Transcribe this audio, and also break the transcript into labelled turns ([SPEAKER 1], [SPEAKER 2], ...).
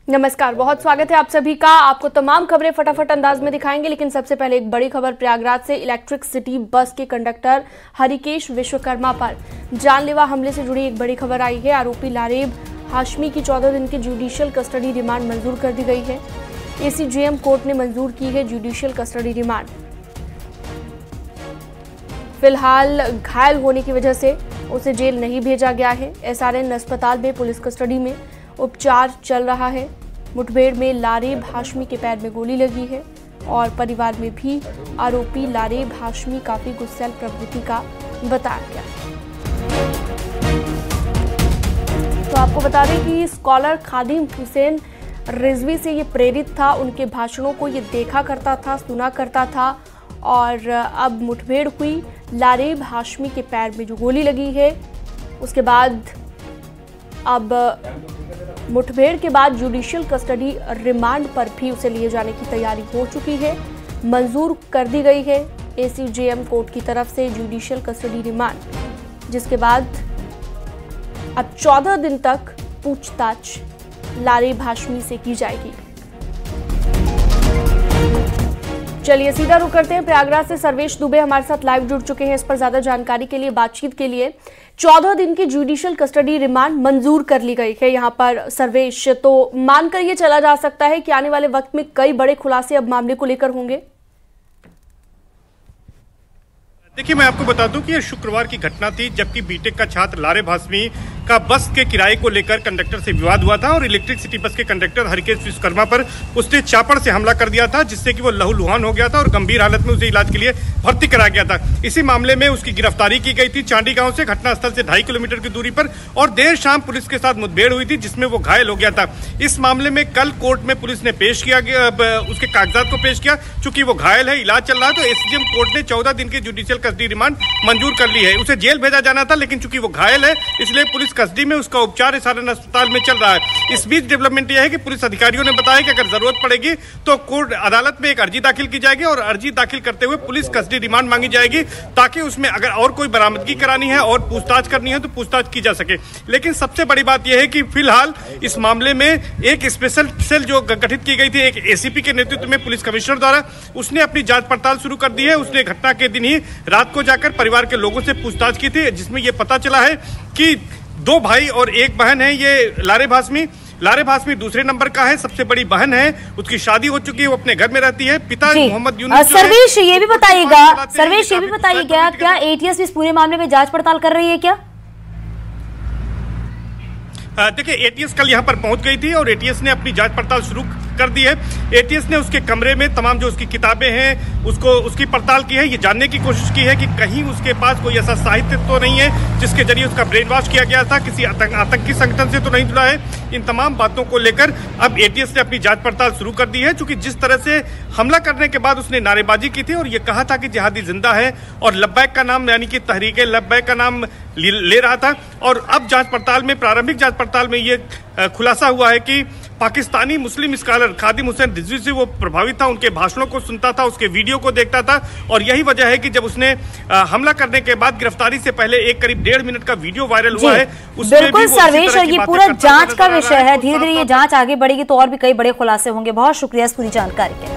[SPEAKER 1] नमस्कार, बहुत स्वागत है आप सभी का। आपको तमाम खबरें फटाफट अंदाज में दिखाएंगे, लेकिन सबसे पहले एक बड़ी खबर प्रयागराज से। इलेक्ट्रिक सिटी बस के कंडक्टर हरिकेश विश्वकर्मा पर जानलेवा हमले से जुड़ी एक बड़ी खबर आई है। आरोपी लारेब हाशमी की 14 दिन की जुडिशियल कस्टडी रिमांड मंजूर कर दी गई है। एसीजेएम कोर्ट ने मंजूर की है जुडिशियल कस्टडी रिमांड। फिलहाल घायल होने की वजह से उसे जेल नहीं भेजा गया है। एसआरएन अस्पताल में पुलिस कस्टडी में उपचार चल रहा है। मुठभेड़ में लारेब हाशमी के पैर में गोली लगी है और परिवार में भी आरोपी लारेब हाशमी काफी गुस्सैल प्रवृत्ति का बताया गया। तो आपको बता दें कि स्कॉलर खादिम हुसैन रिजवी से ये प्रेरित था। उनके भाषणों को ये देखा करता था, सुना करता था और अब मुठभेड़ हुई। लारेब हाशमी के पैर में जो गोली लगी है, उसके बाद अब मुठभेड़ के बाद जुडिशियल कस्टडी रिमांड पर भी उसे लिए जाने की तैयारी हो चुकी है, मंजूर कर दी गई है एसीजेएम कोर्ट की तरफ से जुडिशियल कस्टडी रिमांड, जिसके बाद अब 14 दिन तक पूछताछ लारेब हाशमी से की जाएगी। चलिए सीधा रुख करते हैं प्रयागराज से। सर्वेश दुबे हमारे साथ लाइव जुड़ चुके हैं। इस पर ज्यादा जानकारी के लिए, बातचीत के लिए 14 दिन की जुडिशियल कस्टडी रिमांड मंजूर कर ली गई है यहाँ पर। सर्वेश, तो मानकर ये चला जा सकता है कि आने वाले वक्त में कई बड़े खुलासे अब मामले को लेकर होंगे?
[SPEAKER 2] देखिए, मैं आपको बता दूं कि ये शुक्रवार की घटना थी, जबकि बीटेक का छात्र लारेब हाशमी का बस के किराए को लेकर कंडक्टर से विवाद हुआ था और इलेक्ट्रिक सिटी बस के कंडक्टर हरिकेश विश्वकर्मा पर उसने चापड़ से हमला कर दिया था, जिससे कि वो लहूलुहान हो गया था और गंभीर हालत में उसे इलाज के लिए भर्ती कराया गया था। इसी मामले में उसकी गिरफ्तारी की गई थी चांडी गांव से, घटनास्थल से 2.5 किलोमीटर की दूरी पर, और देर शाम पुलिस के साथ मुठभेड़ हुई थी जिसमें वो घायल हो गया था। इस मामले में कल कोर्ट में पुलिस ने पेश किया, उसके कागजात को पेश किया। चूंकि वो घायल है, इलाज चल रहा है, तो एसीजेएम कोर्ट ने 14 दिन की जुडिशियल कस्टडी रिमांड मंजूर कर ली है। उसे जेल भेजा जाना था, लेकिन चूंकि वो घायल है इसलिए पुलिस कस्टडी में उसका उपचार एसआरएन अस्पताल में चल रहा है। इस बीच डेवलपमेंट यह है कि पुलिस अधिकारियों ने बताया कि अगर जरूरत पड़ेगी तो कोर्ट अदालत में एक अर्जी दाखिल की जाएगी और अर्जी दाखिल करते हुए पुलिस कस्टडी रिमांड मांगी जाएगी, ताकि उसमें अगर और कोई बरामदगी करानी है और पूछताछ करनी है तो पूछताछ की जा सके। लेकिन सबसे बड़ी बात यह है कि फिलहाल इस मामले में एक स्पेशल सेल जो गठित की गई थी एक एसीपी के नेतृत्व में पुलिस कमिश्नर द्वारा, उसने अपनी जांच पड़ताल शुरू कर दी है। उसने घटना के दिन ही रात को जाकर परिवार के लोगों से पूछताछ की थी, जिसमें यह पता चला है कि 2 भाई और 1 बहन है। ये लारेब हाशमी दूसरे नंबर का है, सबसे बड़ी बहन है, उसकी शादी हो चुकी है, वो अपने घर में रहती है। पिता मोहम्मद यूनुस।
[SPEAKER 1] सर्वेश ये भी बताइएगा, क्या एटीएस इस पूरे मामले में जांच पड़ताल कर रही है क्या?
[SPEAKER 2] देखिए, एटीएस कल यहाँ पर पहुंच गई थी और एटीएस ने अपनी जांच पड़ताल शुरू कर दी है। एटीएस ने उसके कमरे में तमाम जो उसकी किताबें हैं उसकी पड़ताल की है। ये जानने की कोशिश की है कि कहीं उसके पास कोई ऐसा साहित्य तो नहीं है जिसके जरिए उसका ब्रेन वॉश किया गया था, किसी आतंकी संगठन से तो नहीं जुड़ा है। इन तमाम बातों को लेकर अब एटीएस ने अपनी जांच पड़ताल शुरू कर दी है। चूंकि जिस तरह से हमला करने के बाद उसने नारेबाजी की थी और ये कहा था कि जिहादी जिंदा है और लब्बैक का नाम, यानी कि तहरीक लब्बैक का नाम ले रहा था। और अब जांच पड़ताल में, प्रारंभिक जांच पड़ताल में ये खुलासा हुआ है कि पाकिस्तानी मुस्लिम स्कॉलर खादिम हुसैन रिजवी से वो प्रभावित था, उनके भाषणों को सुनता था, उसके वीडियो को देखता था, और यही वजह है कि जब उसने हमला करने के बाद गिरफ्तारी से पहले एक करीब 1.5 मिनट का वीडियो वायरल हुआ है।
[SPEAKER 1] बिल्कुल सर्वेश, ये पूरा जांच का विषय है। धीरे धीरे ये जांच आगे बढ़ेगी तो और भी कई बड़े खुलासे होंगे। बहुत शुक्रिया इस पूरी जानकारी के लिए।